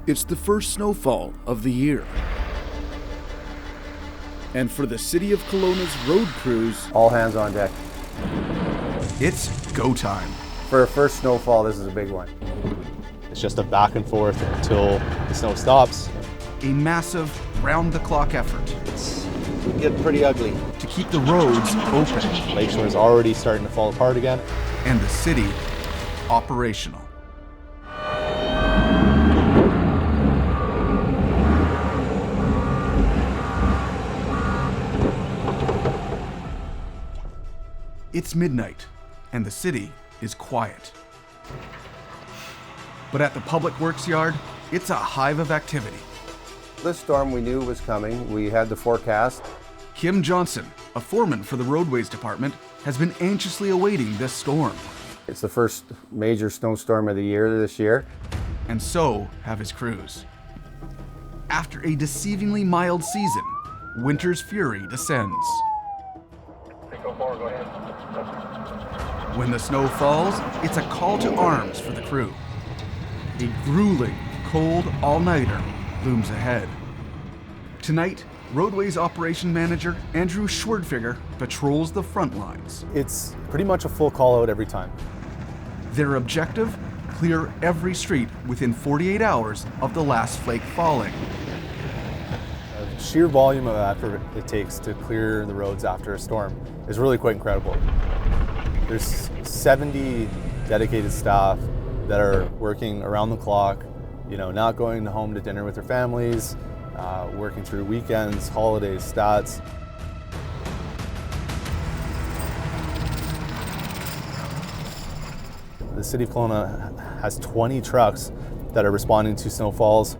It's the first snowfall of the year. And for the City of Kelowna's road crews, all hands on deck. it's go time. For a first snowfall, this is a big one. It's just a back and forth until the snow stops. A massive, round-the-clock effort It's getting pretty ugly. to keep the roads open Lakeshore is already starting to fall apart again. and the city operational. It's midnight, and the city is quiet. But at the Public Works Yard, it's a hive of activity. This storm we knew was coming. We had the forecast. Kim Johnson, a foreman for the Roadways department, has been anxiously awaiting this storm. It's the first major snowstorm of the year this year. And so have his crews. After a deceivingly mild season, winter's fury descends. When the snow falls, it's a call to arms for the crew. A grueling, cold all-nighter looms ahead. Tonight, Roadways Operation Manager Andrew Schwerdfiger patrols the front lines. It's pretty much a full call out every time. Their objective? Clear every street within 48 hours of the last flake falling. The sheer volume of effort it takes to clear the roads after a storm is really quite incredible. There's 70 dedicated staff that are working around the clock, not going home to dinner with their families, working through weekends, holidays, stats. The City of Kelowna has 20 trucks that are responding to snowfalls,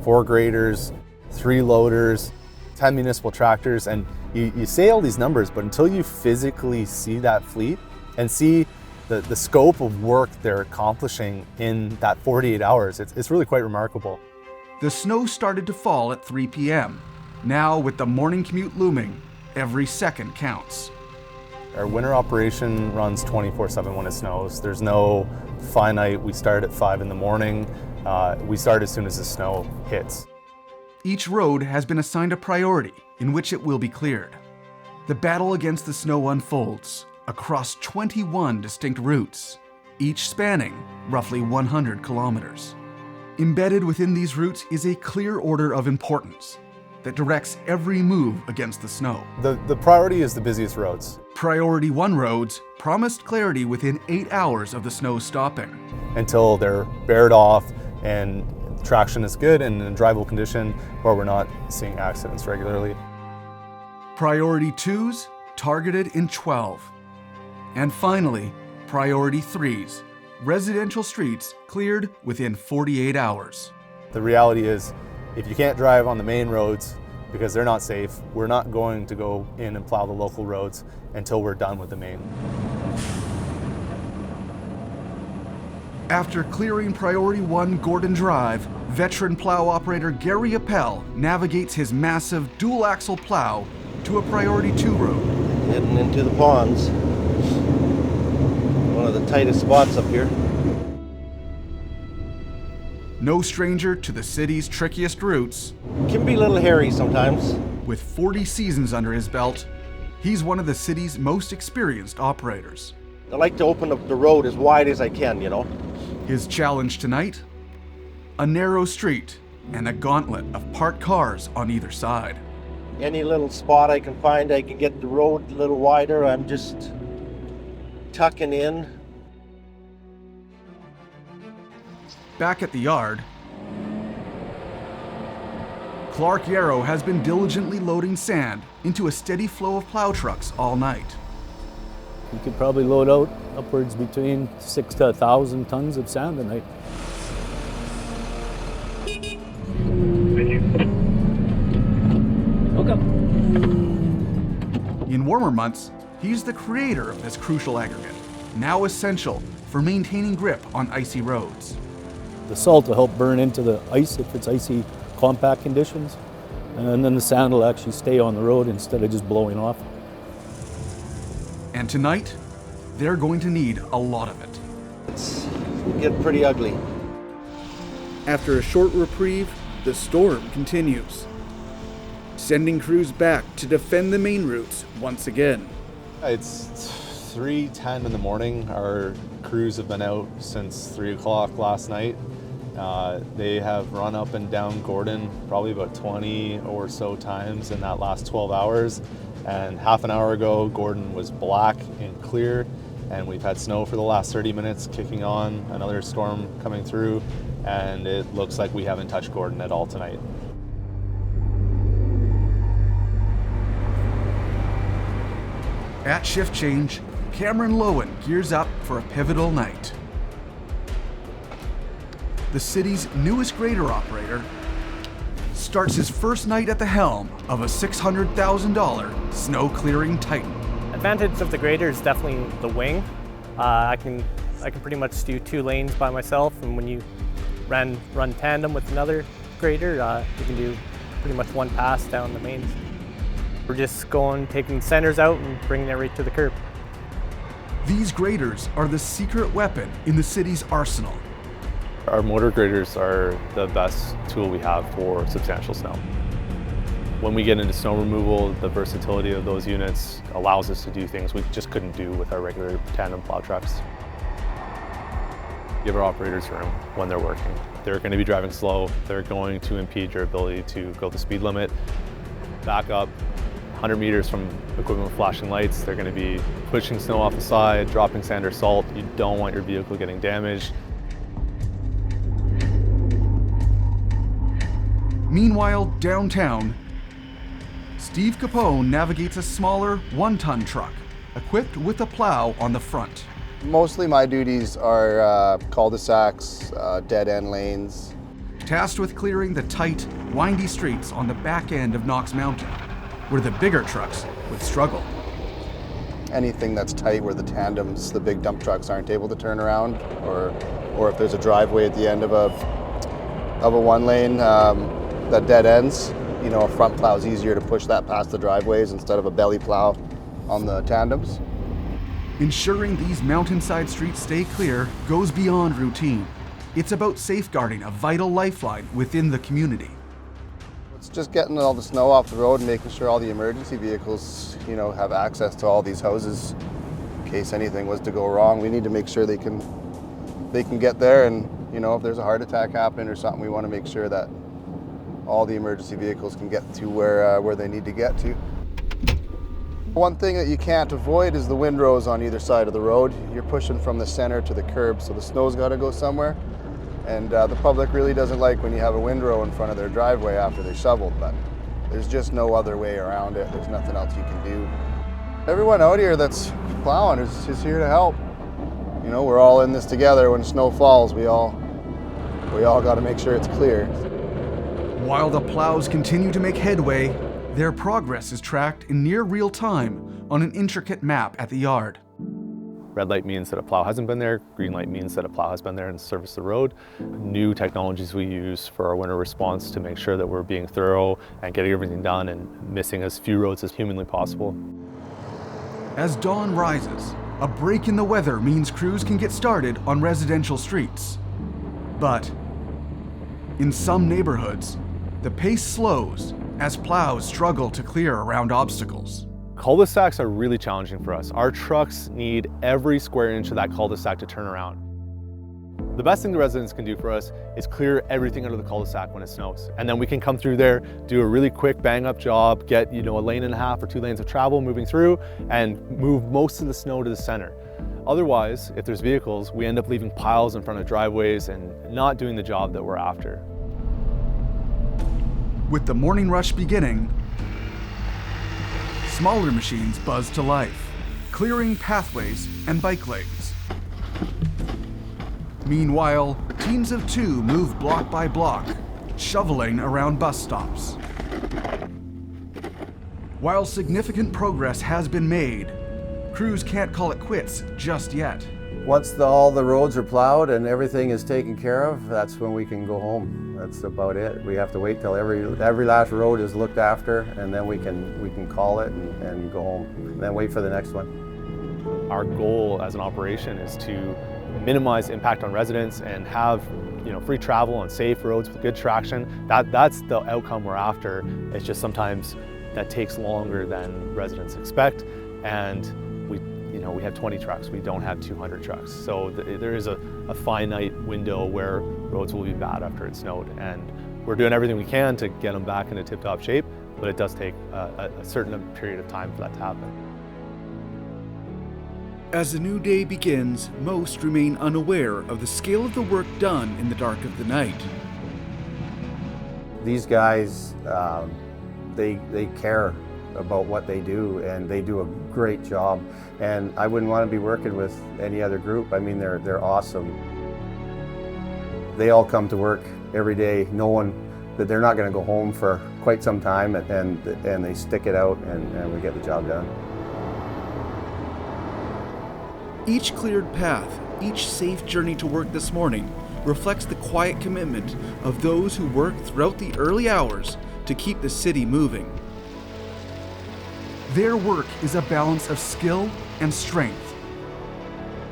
4 graders, 3 loaders, 10 municipal tractors, and you say all these numbers, but until you physically see that fleet and see the scope of work they're accomplishing in that 48 hours, it's really quite remarkable. The snow started to fall at 3 p.m. Now, with the morning commute looming, every second counts. Our winter operation runs 24/7 when it snows. There's no finite, we start at 5 in the morning. We start as soon as the snow hits. Each road has been assigned a priority in which it will be cleared. The battle against the snow unfolds across 21 distinct routes, each spanning roughly 100 kilometers. Embedded within these routes is a clear order of importance that directs every move against the snow. The priority is the busiest roads. Priority 1 roads promised clarity within 8 hours of the snow stopping. Until they're bared off and traction is good and in drivable condition, where we're not seeing accidents regularly. Priority 2s targeted in 12. And finally, Priority 3s, residential streets cleared within 48 hours. The reality is, if you can't drive on the main roads because they're not safe, we're not going to go in and plow the local roads until we're done with the main. After clearing Priority 1 Gordon Drive, veteran plow operator Gary Appel navigates his massive dual-axle plow to a Priority 2 road. Heading into the ponds. One of the tightest spots up here. No stranger to the city's trickiest routes. Can be a little hairy sometimes. With 40 seasons under his belt, he's one of the city's most experienced operators. I like to open up the road as wide as I can, His challenge tonight? A narrow street and a gauntlet of parked cars on either side. Any little spot I can find, I can get the road a little wider. I'm just tucking in. Back at the yard, Clark Yarrow has been diligently loading sand into a steady flow of plow trucks all night. You could probably load out upwards between 6 to 1,000 tons of sand a night. Welcome. In warmer months, he's the creator of this crucial aggregate, now essential for maintaining grip on icy roads. The salt will help burn into the ice if it's icy, compact conditions, and then the sand will actually stay on the road instead of just blowing off. And tonight, they're going to need a lot of it. It's getting pretty ugly. After a short reprieve, the storm continues, sending crews back to defend the main routes once again. It's 3:10 in the morning. Our crews have been out since 3 o'clock last night. They have run up and down Gordon probably about 20 or so times in that last 12 hours. And half an hour ago, Gordon was black and clear, and we've had snow for the last 30 minutes kicking on, another storm coming through, and it looks like we haven't touched Gordon at all tonight. At shift change, Cameron Lowen gears up for a pivotal night. The city's newest grader operator starts his first night at the helm of a $600,000 snow clearing titan. Advantage of the grader is definitely the wing. I can pretty much do 2 lanes by myself, and when you run tandem with another grader, you can do pretty much 1 pass down the mains. We're just taking centers out and bringing it right to the curb. These graders are the secret weapon in the city's arsenal. Our motor graders are the best tool we have for substantial snow. When we get into snow removal, the versatility of those units allows us to do things we just couldn't do with our regular tandem plow trucks. Give our operators room when they're working. They're going to be driving slow. They're going to impede your ability to go the speed limit. Back up 100 meters from equipment with flashing lights. They're going to be pushing snow off the side, dropping sand or salt. You don't want your vehicle getting damaged. Meanwhile, downtown, Steve Capone navigates a smaller 1-ton truck equipped with a plow on the front. Mostly my duties are cul-de-sacs, dead-end lanes. Tasked with clearing the tight, windy streets on the back end of Knox Mountain, where the bigger trucks would struggle. Anything that's tight where the tandems, the big dump trucks aren't able to turn around, or if there's a driveway at the end of a 1-lane that dead ends, you know, a front plow is easier to push that past the driveways instead of a belly plow on the tandems. Ensuring these mountainside streets stay clear goes beyond routine. It's about safeguarding a vital lifeline within the community. It's just getting all the snow off the road and making sure all the emergency vehicles, you know, have access to all these houses in case anything was to go wrong. We need to make sure they can get there, and you know, if there's a heart attack happening or something, we want to make sure that all the emergency vehicles can get to where they need to get to. One thing that you can't avoid is the windrows on either side of the road. You're pushing from the center to the curb, so the snow's got to go somewhere. And the public really doesn't like when you have a windrow in front of their driveway after they shoveled, but there's just no other way around it. There's nothing else you can do. Everyone out here that's plowing is here to help. You know, we're all in this together. When snow falls, we all got to make sure it's clear. While the plows continue to make headway, their progress is tracked in near real time on an intricate map at the yard. Red light means that a plow hasn't been there. Green light means that a plow has been there and serviced the road. New technologies we use for our winter response to make sure that we're being thorough and getting everything done and missing as few roads as humanly possible. As dawn rises, a break in the weather means crews can get started on residential streets. But in some neighborhoods, the pace slows as plows struggle to clear around obstacles. Cul-de-sacs are really challenging for us. Our trucks need every square inch of that cul-de-sac to turn around. The best thing the residents can do for us is clear everything out of the cul-de-sac when it snows. And then we can come through there, do a really quick bang-up job, get a lane and a half or 2 lanes of travel moving through, and move most of the snow to the center. Otherwise, if there's vehicles, we end up leaving piles in front of driveways and not doing the job that we're after. With the morning rush beginning, smaller machines buzz to life, clearing pathways and bike lanes. Meanwhile, teams of 2 move block by block, shoveling around bus stops. While significant progress has been made, crews can't call it quits just yet. Once all the roads are plowed and everything is taken care of, that's when we can go home. That's about it. We have to wait till every last road is looked after, and then we can call it and go home, and then wait for the next one. Our goal as an operation is to minimize impact on residents and have free travel on safe roads with good traction. That's the outcome we're after. It's just sometimes that takes longer than residents expect, and we have 20 trucks. We don't have 200 trucks. So there is a finite window where roads will be bad after it snowed, and we're doing everything we can to get them back into tip-top shape, but it does take a certain period of time for that to happen. As the new day begins, most remain unaware of the scale of the work done in the dark of the night. These guys, they care about what they do, and they do a great job. And I wouldn't want to be working with any other group. I mean, they're awesome. They all come to work every day knowing that they're not going to go home for quite some time, and they stick it out, and we get the job done. Each cleared path, each safe journey to work this morning reflects the quiet commitment of those who work throughout the early hours to keep the city moving. Their work is a balance of skill and strength,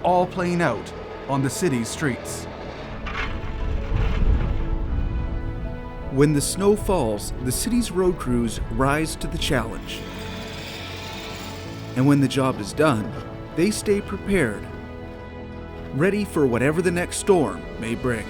all playing out on the city's streets. When the snow falls, the city's road crews rise to the challenge. And when the job is done, they stay prepared, ready for whatever the next storm may bring.